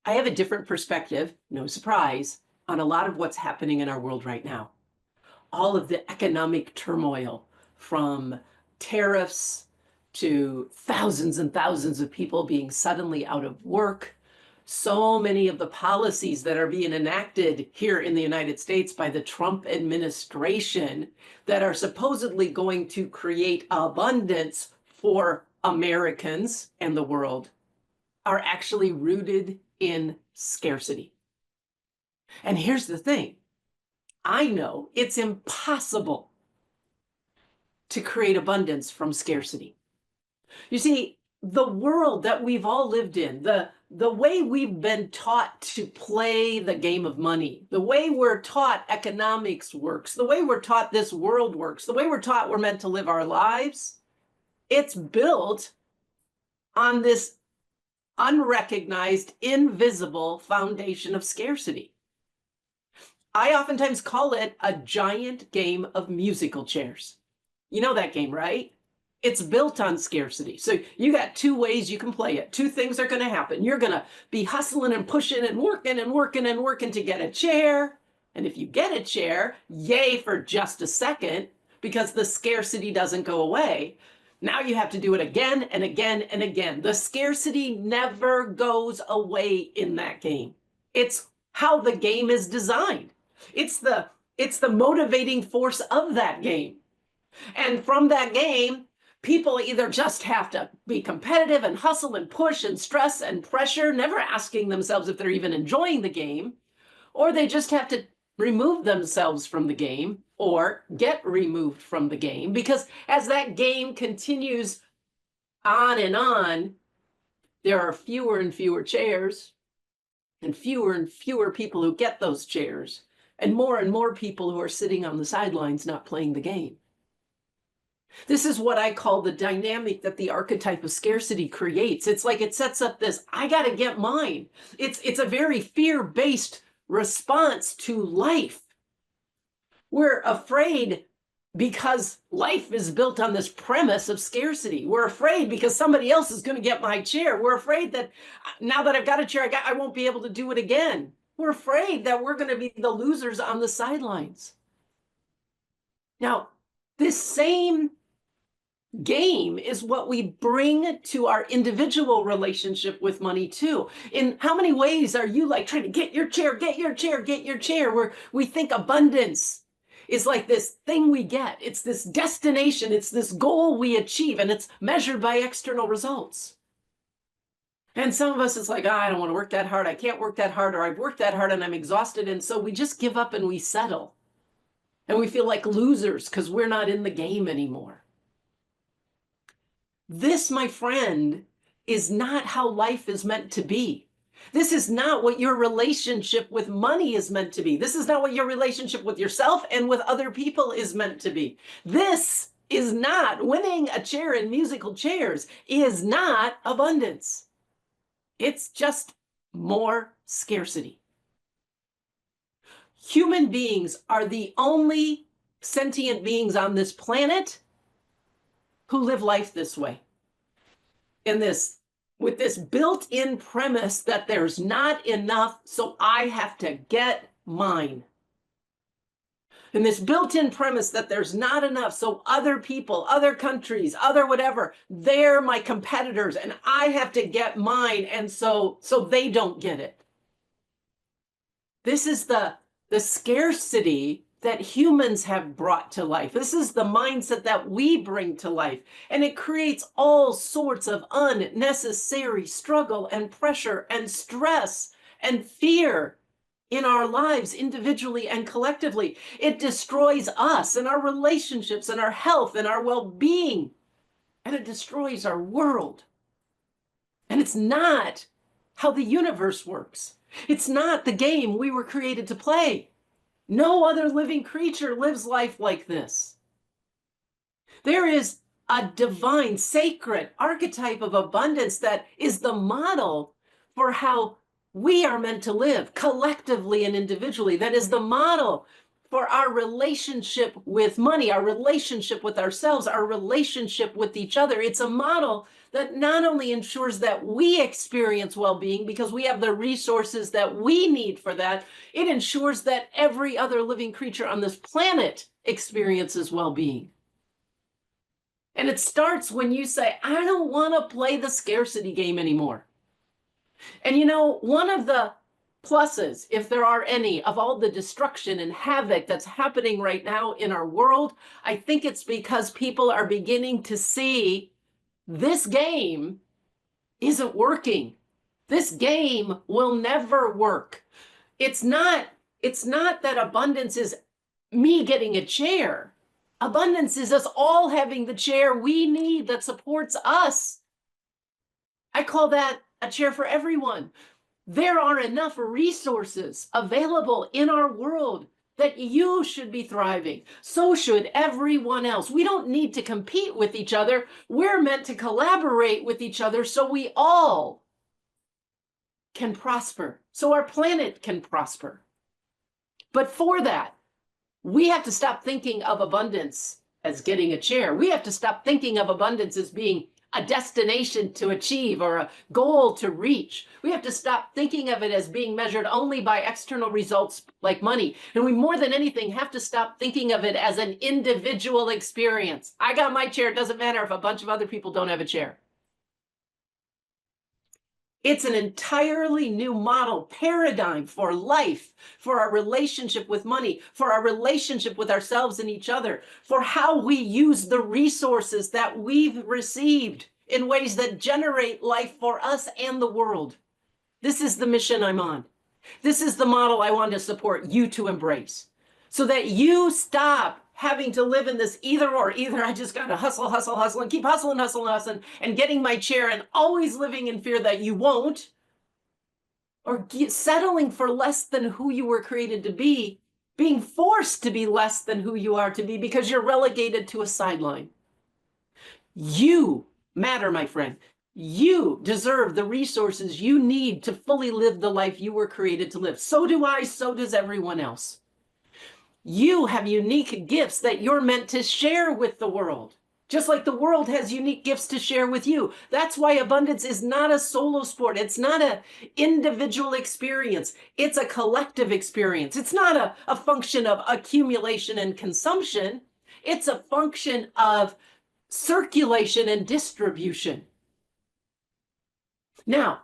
I have a different perspective, no surprise, on a lot of what's happening in our world right now. All of the economic turmoil, from tariffs to thousands and thousands of people being suddenly out of work. So many of the policies that are being enacted here in the United States by the Trump administration that are supposedly going to create abundance for Americans and the world are actually rooted in scarcity. And here's the thing. I know it's impossible to create abundance from scarcity. You see, the world that we've all lived in, the way we've been taught to play the game of money, the way we're taught economics works, the way we're taught this world works, the way we're taught we're meant to live our lives, it's built on this unrecognized, invisible foundation of scarcity. I oftentimes call it a giant game of musical chairs. You know that game, right? It's built on scarcity. So you got two ways you can play it. Two things are going to happen. You're going to be hustling and pushing and working and working and working to get a chair. And if you get a chair, yay for just a second, because the scarcity doesn't go away. Now you have to do it again and again and again. The scarcity never goes away in that game. It's how the game is designed. It's the motivating force of that game. And from that game, people either just have to be competitive and hustle and push and stress and pressure, never asking themselves if they're even enjoying the game, or they just have to remove themselves from the game or get removed from the game, because as that game continues on, there are fewer and fewer chairs and fewer people who get those chairs, and more people who are sitting on the sidelines not playing the game. This is what I call the dynamic that the archetype of scarcity creates. It's like it sets up this, I got to get mine. It's a very fear-based response to life. We're afraid because life is built on this premise of scarcity. We're afraid because somebody else is going to get my chair. We're afraid that now that I've got a chair, I won't be able to do it again. We're afraid that we're going to be the losers on the sidelines. Now, this same game is what we bring to our individual relationship with money too. In how many ways are you like trying to get your chair, get your chair, get your chair, where we think abundance is like this thing we get. It's this destination. It's this goal we achieve, and it's measured by external results. And some of us, it's like, I don't want to work that hard. I can't work that hard, or I've worked that hard and I'm exhausted. And so we just give up and we settle. And we feel like losers because we're not in the game anymore. This, my friend, is not how life is meant to be. This is not what your relationship with money is meant to be. This is not what your relationship with yourself and with other people is meant to be. This is not winning a chair in musical chairs, is not abundance. It's just more scarcity. Human beings are the only sentient beings on this planet who live life this way. With this built-in premise that there's not enough, so I have to get mine. And this built-in premise that there's not enough, so other people, other countries, other whatever, they're my competitors and I have to get mine, and so they don't get it. This is the scarcity that humans have brought to life. This is the mindset that we bring to life. And it creates all sorts of unnecessary struggle and pressure and stress and fear in our lives individually and collectively. It destroys us and our relationships and our health and our well-being. And it destroys our world. And it's not how the universe works. It's not the game we were created to play. No other living creature lives life like this. There is a divine, sacred archetype of abundance that is the model for how we are meant to live collectively and individually. That is the model for our relationship with money, our relationship with ourselves, our relationship with each other. It's a model that not only ensures that we experience well-being because we have the resources that we need for that, it ensures that every other living creature on this planet experiences well-being. And it starts when you say, I don't want to play the scarcity game anymore. And you know, one of the pluses, if there are any, of all the destruction and havoc that's happening right now in our world, I think it's because people are beginning to see this game isn't working. This game will never work. It's not that abundance is me getting a chair. Abundance is us all having the chair we need that supports us. I call that a chair for everyone. There are enough resources available in our world that you should be thriving. So should everyone else. We don't need to compete with each other. We're meant to collaborate with each other so we all can prosper, so our planet can prosper. But for that, we have to stop thinking of abundance as getting a chair. We have to stop thinking of abundance as being a destination to achieve or a goal to reach. We have to stop thinking of it as being measured only by external results like money. And we, more than anything, have to stop thinking of it as an individual experience. I got my chair. It doesn't matter if a bunch of other people don't have a chair. It's an entirely new model paradigm for life, for our relationship with money, for our relationship with ourselves and each other, for how we use the resources that we've received in ways that generate life for us and the world. This is the mission I'm on. This is the model I want to support you to embrace so that you stop having to live in this either or. Either I just got to hustle, hustle, hustle, and keep hustling, hustling, hustling, and getting my chair and always living in fear that you won't, or settling for less than who you were created to be, being forced to be less than who you are to be because you're relegated to a sideline. You matter, my friend. You deserve the resources you need to fully live the life you were created to live. So do I, so does everyone else. You have unique gifts that you're meant to share with the world, just like the world has unique gifts to share with you. That's why abundance is not a solo sport. It's not an individual experience. It's a collective experience. It's not a function of accumulation and consumption. It's a function of circulation and distribution. Now,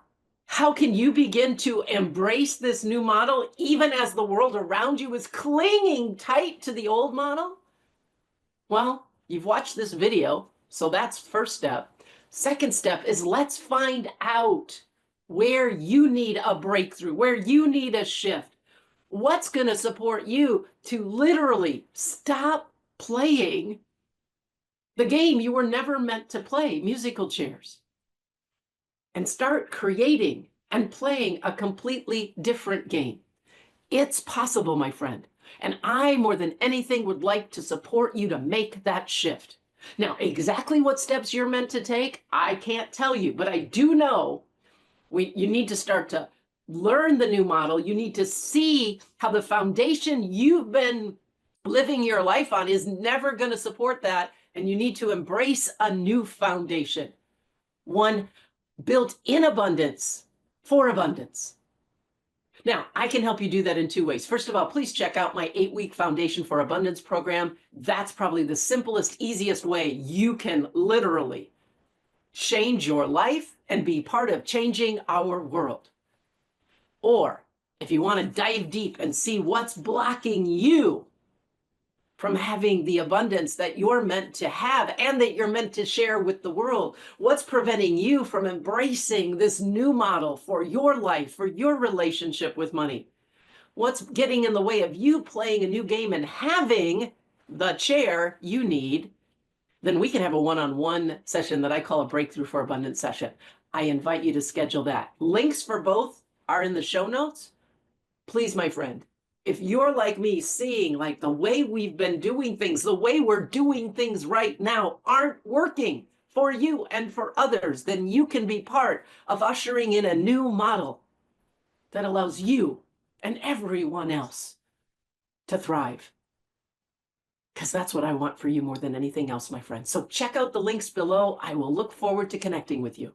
how can you begin to embrace this new model even as the world around you is clinging tight to the old model? Well, you've watched this video, so that's first step. Second step is let's find out where you need a breakthrough, where you need a shift. What's going to support you to literally stop playing the game you were never meant to play, musical chairs, and start creating and playing a completely different game. It's possible, my friend. And I, more than anything, would like to support you to make that shift. Now, exactly what steps you're meant to take, I can't tell you, but I do know you need to start to learn the new model. You need to see how the foundation you've been living your life on is never going to support that. And you need to embrace a new foundation, one built in abundance for abundance. Now, I can help you do that in two ways. First of all, please check out my 8-week Foundation for Abundance program. That's probably the simplest, easiest way you can literally change your life and be part of changing our world. Or if you want to dive deep and see what's blocking you from having the abundance that you're meant to have and that you're meant to share with the world, what's preventing you from embracing this new model for your life, for your relationship with money? What's getting in the way of you playing a new game and having the chair you need? Then we can have a one-on-one session that I call a Breakthrough for Abundance session. I invite you to schedule that. Links for both are in the show notes. Please, my friend, if you're like me, seeing like the way we've been doing things, the way we're doing things right now aren't working for you and for others, then you can be part of ushering in a new model that allows you and everyone else to thrive. because that's what I want for you more than anything else, my friend. So check out the links below. I will look forward to connecting with you.